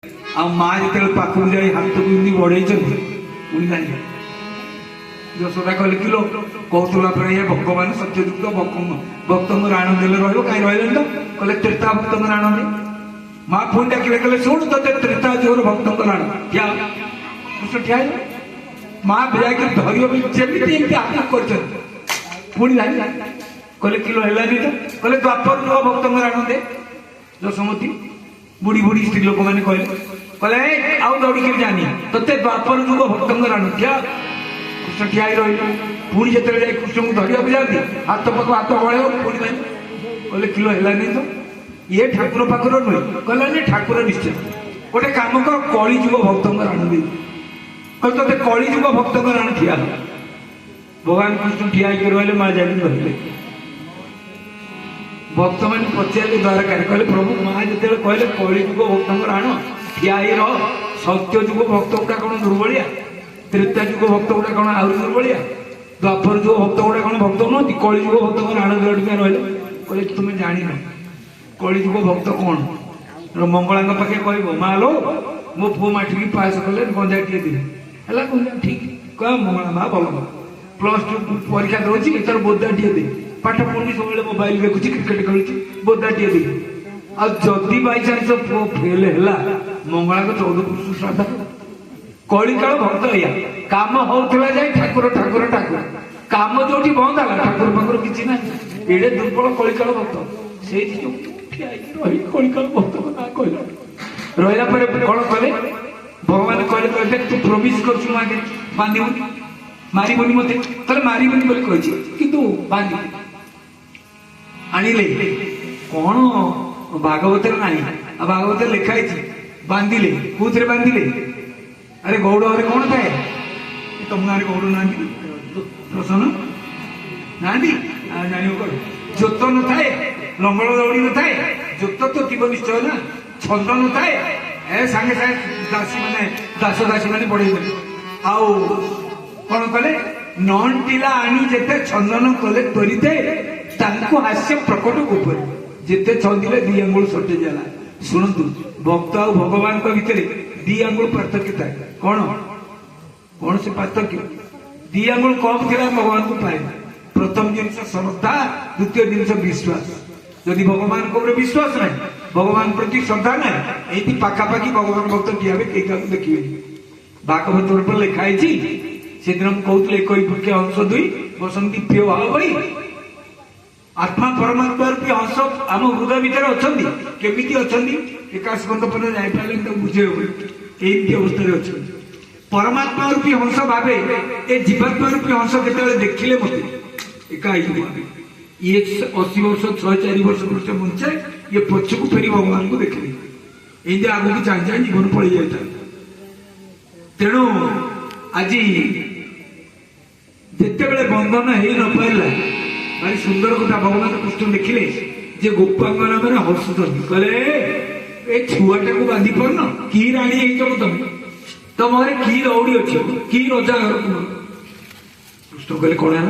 आ माँ जो पाखक जाए हाथ को बढ़ई पुणी जाए यशोदा कहले किलो कहला पर भगवान सत्ययुक्त भक्त राण देले कहीं रही तो कहले त्रेता भक्त राण दे माँ पुणी डाकिले कहले शुण तो त्रेता जोर भक्त राण क्या कृष्ण ठिया माँ जाकर धरिए हाथ कर पुणी जाए कहले किलो है तो कहले द्वापर जो भक्त राण दे यशोमती बुढ़ी बुढ़ी स्त्री लोक मैंने कहले आउ दौड़ी जानी ते द्वापर जुग भक्त राण क्या कृष्ण ठिया रही पुणी जो जाए कृष्ण को धरिया जाती हाथ पाख हाथ बढ़े पुणी कहले किलो है तो ये ठाकुर पाखर नुहे कहला ठाकुर निश्चय गोटे कम कर कली जुग भक्त राण दे कहते ते कली जुग भक्त राण ठिया भगवान कृष्ण ठिया रही माँ जानी रही भक्त मैंने पचारे द्वारकार कहले प्रभु माँ जो कहले कली जुग भक्त राण ठिया रह सत्य जुग भक्त गुड़ा कौन दुर्बलिया त्रेता जुग भक्त गुड़ा कौन आहरी दुर्बलिया द्वापर जुग भक्त गुड़ा कौन भक्त नुहति कली जुग भक्त राण दौड़िका रही कहले तुम्हें जान कली जुग भक्त कौन मंगला पाखे कह माँ लो मो पु माठी पास कले गंजा टे दे है ठीक कह मंगला माँ भल +2 परीक्षा दौर एथर बोदा टे दे पाठ पढ़ी सब मोबाइल देखुची क्रिकेट खेलुची बोदा टे दे आदि बाई चान्स पुओ फेल है मंगला को 14 पुरुष श्राद्ध कली काल भक्त या काम होता जाए ठाकुर ठाकुर ठाकुर काम जो बंद है ठाकुर पाखर किसी ना एड़े दुर्बल कली काल भक्त से कलिकाल भक्त ना कहला रहा कौन कले भगवान कहले तू प्रमिश कर बांधबुनि मारबुनि मत मारबुनि बोली कही कि बांध आनिले कौन भागवत ना भागवत लिखाई बांधिले कौन बांधिले अरे गौड़ अरे कौन थाए तुम गाँव गौड़ ना प्रसन्न ना जान कौन जोत न थाए लंगड़ दौड़ी न थाए जोत तो थी निश्चय ना छंद न थाए सागे सागे दासी मैंने दास दासी मैंने बढ़े आउ कौन कले नन टीला आनी जिते छंदन कले त्वरिते हास्य प्रकट गोपर जिते छंदिले दी आंगुल सटे जाला शुणु भक्त आ भगवान भितर दी आंगुल पार्थक्य था कौन कौन से पार्थक्य दी आंगुल कम थी भगवान को पाए प्रथम जिन श्रद्धा द्वितीय जिन विश्वास जदि भगवान को विश्वास ना भगवान प्रति श्रद्धा ना ये पाखापाखि भगवान भक्त किए कई देखिए भागवत पर लिखाई से दिन कहते एक अंश दुई बसंती प्रिय भाव भाई आत्मा परमात्मा रूपी अंश आम हृदय भितर अच्छा केमी अच्छा एकाश गंध पर जापारे बुझे एमती अवस्था अच्छा परमात्मा रूपी हंस भावे ए जीवात्मा रूपी हंस के देखिले मत एका ये 80 वर्ष 6-4 वर्ष बंचे ये पछक फेरी भगवान को देखिए ये आगे की चाह चाह जीवन पड़ जाता तेणु आज जिते बड़े बंधन हो न पारा भारी सुंदर कथा भगवान कृष्ण देखिले जे गोपांगना मैंने हसुचंदी कहले छुआटा को बांधी पारन कि राणी तुम तुम कि रौड़ी अच्छे कि रजा घर कृष्ण कहले कौन है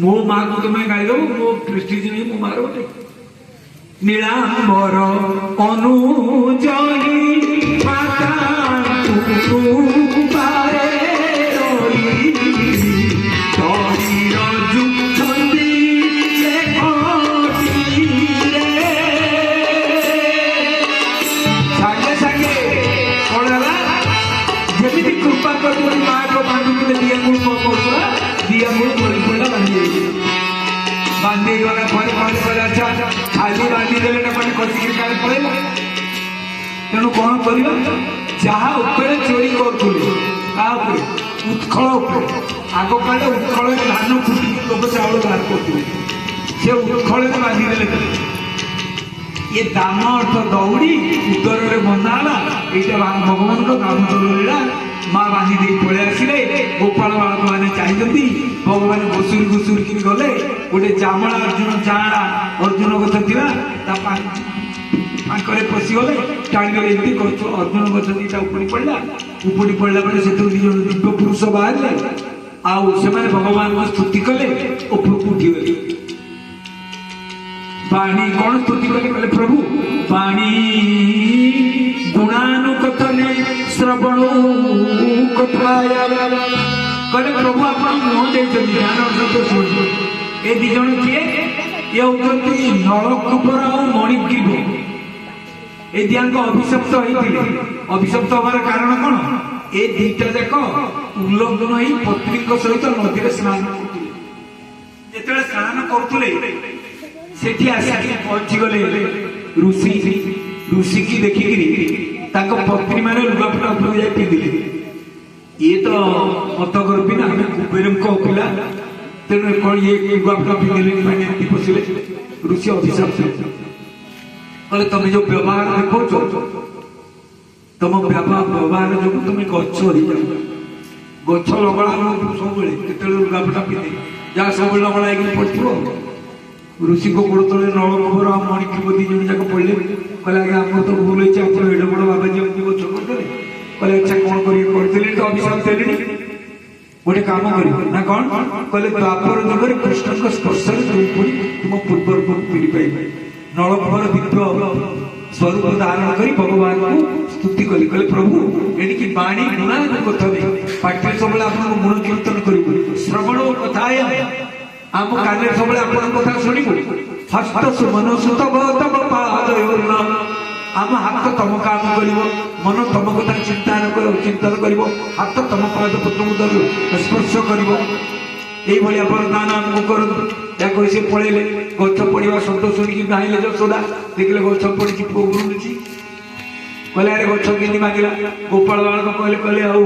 मो माँ को तुम्हें गाई दो मो प्रेस्टीज नहीं मो मार गोटे नीलांबर अनुजनी कृपा कर माँ को बांधुले दी आंगुल दी आंगुल बड़ी पड़ा बांधी गला अच्छा खाली बांधी देले ना मैंने कसिक काले पड़ेगा तेणु कौन कर जहाँ चोरी करुले उत्कल आग काले उत्कल धान फुटी लोक चाउल बाहर कर उत्कल बांधीदे ये दाम अर्थ दौड़ी उदर बंधाला यहाँ भगवान का दामोदर लीला माँ बांधी दे पलि आसिले गोपाल बालक मैंने चाहिए भगवान घुसुरी घुसुरी कि गले गोटे जामला अर्जुन जाड़ा अर्जुन गछ थी पशिगले टाणी अर्जुन गछ दीटा उपड़ी पड़ा बेले से दिव्य पुरुष बाहर आउ से भगवान को स्तुति कले उपरକୁ उठीगले पानी कौन स्तुति कले प्रभु पानी गुणानुकथने श्रवणो कथाया कहले प्रभु आपण मुह देइछन ध्यान सहित शुण ए दी जण किए ये होती नलकूपर और मणिग्रीव ए दियांक अभिशप्त होइतिले अभिशप्त होबार कारण कोन ए दीटा जाक उल्लंघन होई पत्नी सहित नदी स्नान करथिले जेतेले स्नान करथुले सेठी आसी पहुंची गले ऋषि ऋषि की देखिकी पत्नी मैंने लुगापटा उपर जाए पिंधिले ये तो मत गर्भी ना कुबेर पिला तेणु कौन ये लुगापटा पिंधिले पशिले ऋषि अभिशाप कहले तुम जो व्यवहार देखो तुम व्यवहार जो तुम गच हो जाओ गच लगड़ा सब लुगापटा पिंधे जहाँ सब लगड़ा पड़ो ऋषि को गोड़ तले नलकूपर मणिग्रीव दी जन जाक पड़े कहले आगे आम तो भूल होती आप एडे बड़ बाबाजी आमको गच करदे कहले अच्छा कौन कर तो अभिशाप देली गोटे काम कर कौन कहले द्वापर जुगे कृष्ण स्पर्श तुम पूर्वर को पीढ़ी पाइबे नलकूपर दिव्य स्वरूप धारण कर भगवान को स्तुति कली कहले प्रभु एणिकी बाणी गुणा कथा पाठ्य सब गुण कीर्तन कर श्रवण कथाय आम कान सब कथा शुणु हस्त सुमन सुत गौतम पादयोर्न आम हाथ तम काम कर मन तम कथा चिंतन कर हाथ तम पाद पद्म स्पर्श कर दान आमको कर से पड़े गच पड़ा शब्द शुणिकी गाइले जसोदा देखिले गच पड़ी पुओ गुरुची कहले अरे गच के मांगला गोपाल बालक कहले कहले आउ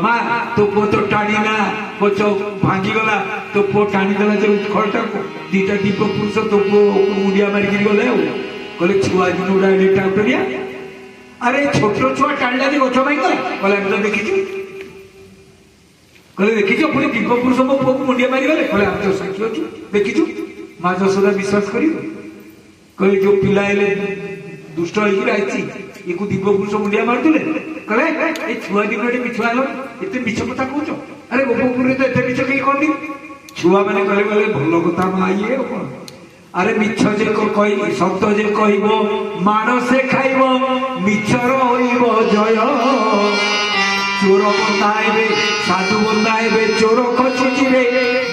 माँ तो पुओ तो टाणी ना गच भांगीगला तो पुओ टाणीदेला जो खड़टा दीटा दीप पुरुष तो पुओ मुंडिया मारिकी गले कहले छुआ दिन गुड़ा टाउटरिया अरे छोट छुआ टाणीला जे गच भांगीगला कहले आम तो देखी कहले देखी पुणी दीप पुरुष मो पुओ मुंडिया मारिगले कहले आम तो साक्षी अच्छु देखी माँ जसोदा विश्वास कर कहले जो पिला दुष्ट होती ये दीप पुरुष मुंडिया मारुले कहले छुआ दिन मिछुआ एत मिछ कथा कौच अरे गोपपुर तो एत मिछ कहीं कहनी छुआ मैंने कहले कहले भल कथा माँ ये कौन अरे मिछ जे कह सत जे कह माण से खाइब मिछर होइब जय चोर बंधाइबे साधु बंधाइबे चोर खचिबे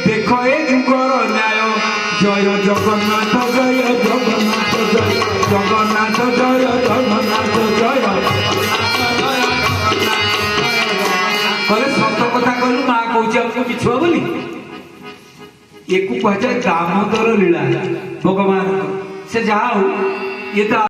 देख ए जुगर न्याय जय जगन्नाथ जय जगन्नाथ जय जगन्नाथ जय जगन्नाथ जय कहले सत कथा कहलु माँ कौच आमको मिछुआ बोली ये कह जाए दामोदर लीला भगवान से जाओ ये तो